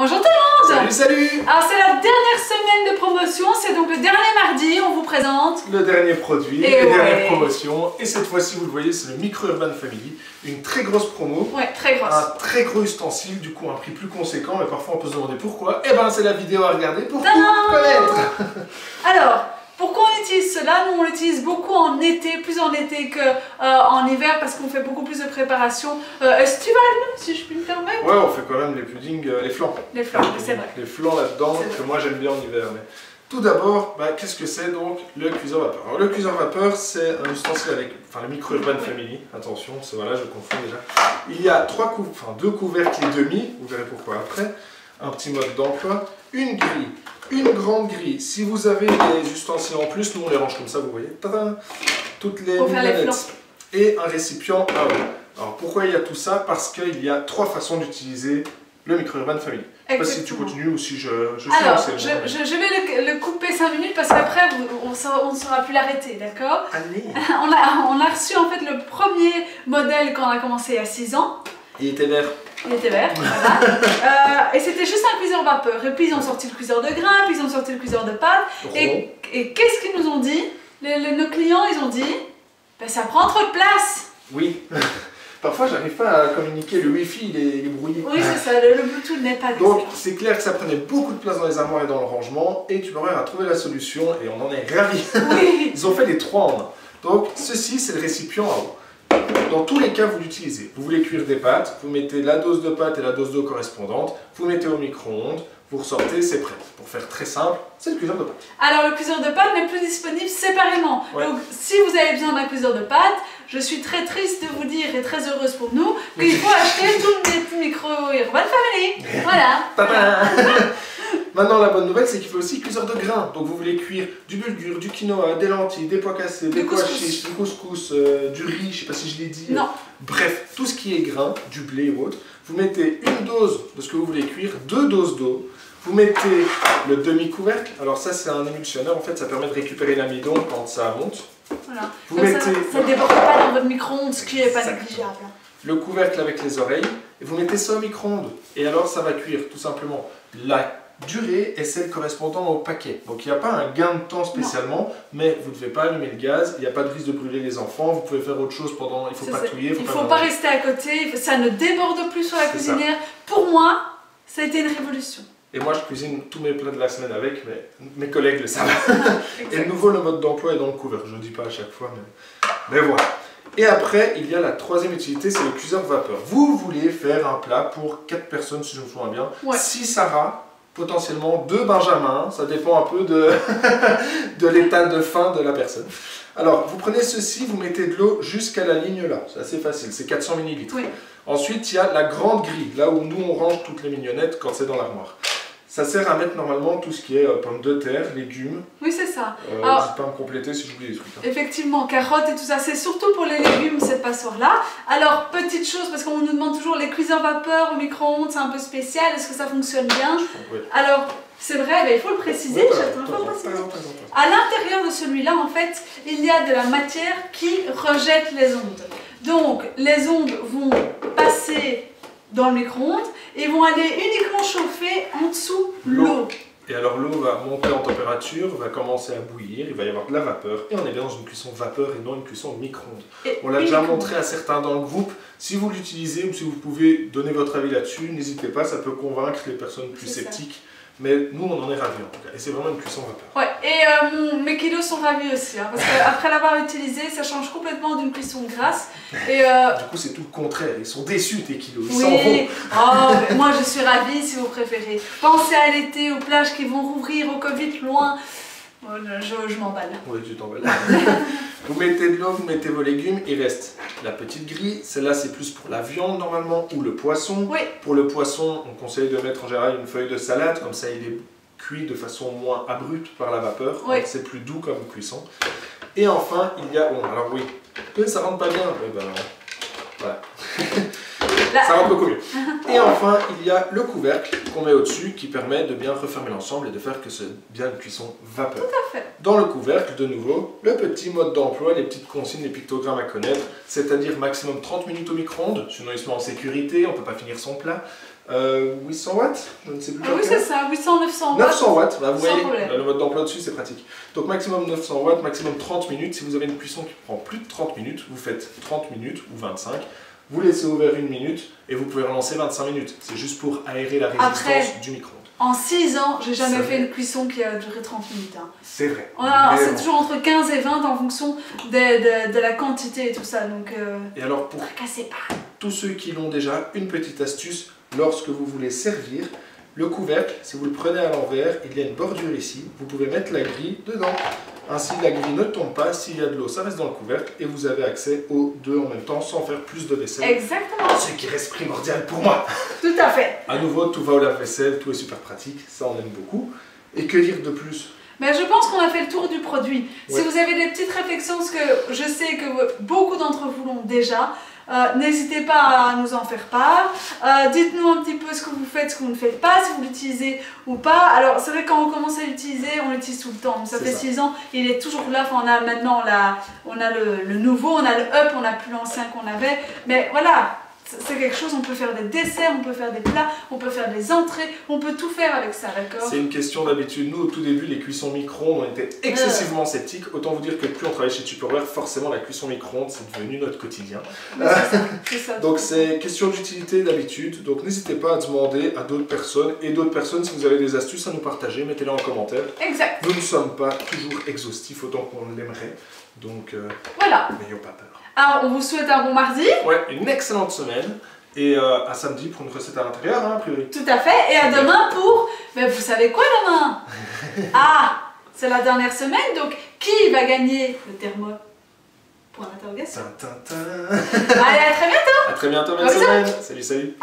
Bonjour tout le monde. Salut. Alors c'est la dernière semaine de promotion, c'est donc le dernier mardi, on vous présente le dernier produit, et les dernières promotions. Et cette fois-ci, vous le voyez, c'est le Micro Urban Family. Une très grosse promo. Ouais, très grosse. Un très gros ustensile, du coup un prix plus conséquent, mais parfois on peut se demander pourquoi. Et ben c'est la vidéo à regarder pour tout connaître. Alors, pourquoi on utilise cela? Nous on l'utilise beaucoup en été, plus en été qu'en hiver parce qu'on fait beaucoup plus de préparation estivale, si je puis me permettre. Ouais, on fait quand même les puddings, les flans. Les flans, c'est vrai. Les flans là-dedans, que moi j'aime bien en hiver. Mais... Tout d'abord, qu'est-ce que c'est donc le cuiseur vapeur? Alors le cuiseur vapeur, c'est un ustensile avec, le Micro Urban Family, attention, c'est voilà, je confonds déjà. Il y a deux couvercles et demi, vous verrez pourquoi après, un petit mode d'emploi, une grille, une grande grille. Si vous avez des ustensiles en plus, nous on les range comme ça, vous voyez, tadam, toutes les mignonnettes. Et un récipient à eau. Alors pourquoi il y a tout ça? Parce qu'il y a trois façons d'utiliser le Micro Urban Family. Je ne sais pas si tu continues ou si je fais alors, je vais le couper 5 minutes parce qu'après on ne saura plus l'arrêter, d'accord? Allez. On a reçu en fait le premier modèle quand on a commencé il y a 6 ans. Il était vert. Il était vert, voilà. Et c'était juste un cuiseur vapeur. Et puis ils ont sorti le cuiseur de grains, puis ils ont sorti le cuiseur de pâtes. Et qu'est-ce qu'ils nous ont dit? Nos clients, ils ont dit, ça prend trop de place. Oui. Parfois, j'arrive pas à communiquer, le Wi-Fi il est brouillé. Oui, c'est ça, le Bluetooth n'est pas donc, c'est clair que ça prenait beaucoup de place dans les armoires et dans le rangement, et tu m'aurais à trouver la solution, et on en est ravis. Oui. Ils ont fait les trois en un. Donc, ceci, c'est le récipient à eau. Dans tous les cas, vous l'utilisez. Vous voulez cuire des pâtes, vous mettez la dose de pâte et la dose d'eau correspondante, vous mettez au micro-ondes, vous ressortez, c'est prêt. Pour faire très simple, c'est le cuiseur de pâtes. Alors, le cuiseur de pâtes n'est plus disponible séparément. Ouais. Donc, si vous avez besoin d'un cuiseur de pâtes, je suis très triste de vous dire et très heureuse pour nous qu'il faut acheter tout le Micro Urban Family. Voilà. Maintenant, la bonne nouvelle, c'est qu'il faut aussi cuiseur de grains. Donc, vous voulez cuire du bulgur, du quinoa, des lentilles, des pois cassés, des pois chiches, du couscous, du riz, je sais pas si je l'ai dit. Non. Bref, tout ce qui est grain, du blé ou autre. Vous mettez une dose de ce que vous voulez cuire, 2 doses d'eau. Vous mettez le demi-couvercle. Alors ça, c'est un émulsionneur. En fait, ça permet de récupérer l'amidon quand ça monte. Voilà. Vous mettez... Ça ne déborde pas dans votre micro-ondes, ce qui n'est pas négligeable. Le couvercle avec les oreilles. Et vous mettez ça au micro-ondes. Et alors, ça va cuire tout simplement la durée et celle correspondant au paquet. Donc, il n'y a pas un gain de temps spécialement, mais vous ne devez pas allumer le gaz. Il n'y a pas de risque de brûler les enfants. Vous pouvez faire autre chose pendant... Il faut pas touiller. Il ne faut pas rester à côté. Ça ne déborde plus sur la cuisinière. Pour moi, ça a été une révolution. Et moi, je cuisine tous mes plats de la semaine avec, mais mes collègues le savent. Et de nouveau, le mode d'emploi est dans le couvercle. Je ne le dis pas à chaque fois, mais voilà. Et après, il y a la troisième utilité, c'est le cuiseur vapeur. Vous voulez faire un plat pour 4 personnes, si je me souviens bien. Ouais. 6 Sarah, potentiellement 2 Benjamin. Ça dépend un peu de l'état de faim de la personne. Alors, vous prenez ceci, vous mettez de l'eau jusqu'à la ligne là. C'est assez facile, c'est 400 ml. Oui. Ensuite, il y a la grande grille, là où nous on range toutes les mignonnettes quand c'est dans l'armoire. Ça sert à mettre normalement tout ce qui est pommes de terre, légumes. Oui, c'est ça. N'hésite pas à me compléter si j'oublie des trucs. Hein. Effectivement, carottes et tout ça, c'est surtout pour les légumes, cette passoire-là. Alors, petite chose, parce qu'on nous demande toujours les cuiseurs vapeur au micro-ondes, c'est un peu spécial, est-ce que ça fonctionne bien? Oui. Alors, c'est vrai, mais il faut le préciser. À l'intérieur de celui-là, en fait, il y a de la matière qui rejette les ondes. Donc, les ondes vont passer dans le micro-ondes et vont aller uniquement chauffer en dessous l'eau. Et alors l'eau va monter en température, va commencer à bouillir, il va y avoir de la vapeur et on est bien dans une cuisson vapeur et non une cuisson micro-ondes. On l'a déjà montré à certains dans le groupe. Si vous l'utilisez ou si vous pouvez donner votre avis là-dessus, n'hésitez pas, ça peut convaincre les personnes plus sceptiques. Mais nous, on en est ravis en tout cas. Et c'est vraiment une cuisson vapeur. Ouais, et mes kilos sont ravis aussi. Hein, parce qu'après l'avoir utilisé, ça change complètement d'une cuisson grasse. Et du coup, c'est tout le contraire. Ils sont déçus, tes kilos. Ils s'en vont. Oh, moi, je suis ravie si vous préférez. Pensez à l'été, aux plages qui vont rouvrir, au Covid loin. Oh, je m'emballe. Oui, tu t'emballes. Vous mettez de l'eau, vous mettez vos légumes, il reste la petite grille. Celle-là, c'est plus pour la viande normalement ou le poisson. Oui. Pour le poisson, on conseille de mettre en général une feuille de salade, comme ça il est cuit de façon moins abrupte par la vapeur. Oui. C'est plus doux comme cuisson. Et enfin, il y a... Bon, alors oui, ça rentre pas bien. Ben, voilà. Ça rentre beaucoup mieux. Et enfin, il y a le couvercle qu'on met au-dessus qui permet de bien refermer l'ensemble et de faire que c'est bien une cuisson vapeur. Tout à fait. Dans le couvercle, de nouveau, le petit mode d'emploi, les petites consignes, les pictogrammes à connaître, c'est-à-dire maximum 30 minutes au micro-ondes, sinon il se met en sécurité, on ne peut pas finir son plat. 800 watts, je ne sais plus. Ah oui, c'est ça, 800-900 watts. 900 watts, là, vous Sans voyez, problème. le mode d'emploi dessus, c'est pratique. Donc maximum 900 watts, maximum 30 minutes. Si vous avez une cuisson qui prend plus de 30 minutes, vous faites 30 minutes ou 25. Vous laissez ouvert 1 minute et vous pouvez relancer 25 minutes. C'est juste pour aérer la résistance du micro-ondes. En 6 ans, j'ai jamais fait une cuisson qui a duré 30 minutes. Hein. C'est vrai. C'est toujours entre 15 et 20 en fonction de la quantité et tout ça. Donc, et alors pour tracassez pas. Tous ceux qui l'ont déjà, une petite astuce, lorsque vous voulez servir, le couvercle, si vous le prenez à l'envers, il y a une bordure ici, vous pouvez mettre la grille dedans. Ainsi la grille ne tombe pas, s'il y a de l'eau, ça reste dans le couvercle et vous avez accès aux deux en même temps sans faire plus de vaisselle. Exactement. Ce qui reste primordial pour moi. Tout à fait. À nouveau, tout va au lave-vaisselle, tout est super pratique, ça on aime beaucoup. Et que dire de plus? Mais je pense qu'on a fait le tour du produit. Ouais. Si vous avez des petites réflexions, parce que je sais que beaucoup d'entre vous l'ont déjà, n'hésitez pas à nous en faire part. Dites-nous un petit peu ce que vous faites, ce que vous ne faites pas, si vous l'utilisez ou pas. Alors c'est vrai, quand on commence à l'utiliser, on l'utilise tout le temps. Ça fait 6 ans, il est toujours là. Enfin, on a maintenant on a le nouveau, on a le up, on n'a plus l'ancien qu'on avait. Mais voilà, c'est quelque chose, on peut faire des desserts, on peut faire des plats, on peut faire des entrées, on peut tout faire avec ça, d'accord? C'est une question d'habitude. Nous, au tout début, les cuissons micro-ondes, on était excessivement sceptiques. Autant vous dire que plus on travaille chez Tupperware, forcément la cuisson micro-ondes, c'est devenu notre quotidien. C'est ça. Donc c'est question d'utilité d'habitude. Donc n'hésitez pas à demander à d'autres personnes. Et d'autres personnes, si vous avez des astuces à nous partager, mettez-les en commentaire. Exact. Nous ne sommes pas toujours exhaustifs autant qu'on l'aimerait. Donc voilà. n'ayons pas peur. Alors, on vous souhaite un bon mardi. Ouais, une excellente semaine. Et à samedi pour une recette à l'intérieur, hein, a priori. Tout à fait. Et à demain pour... Mais vous savez quoi demain? Ah, c'est la dernière semaine, donc qui va gagner le thermo? Pour l'interrogation. Tin, tin, tin. Allez, à très bientôt. À très bientôt, belle semaine. Salut, salut.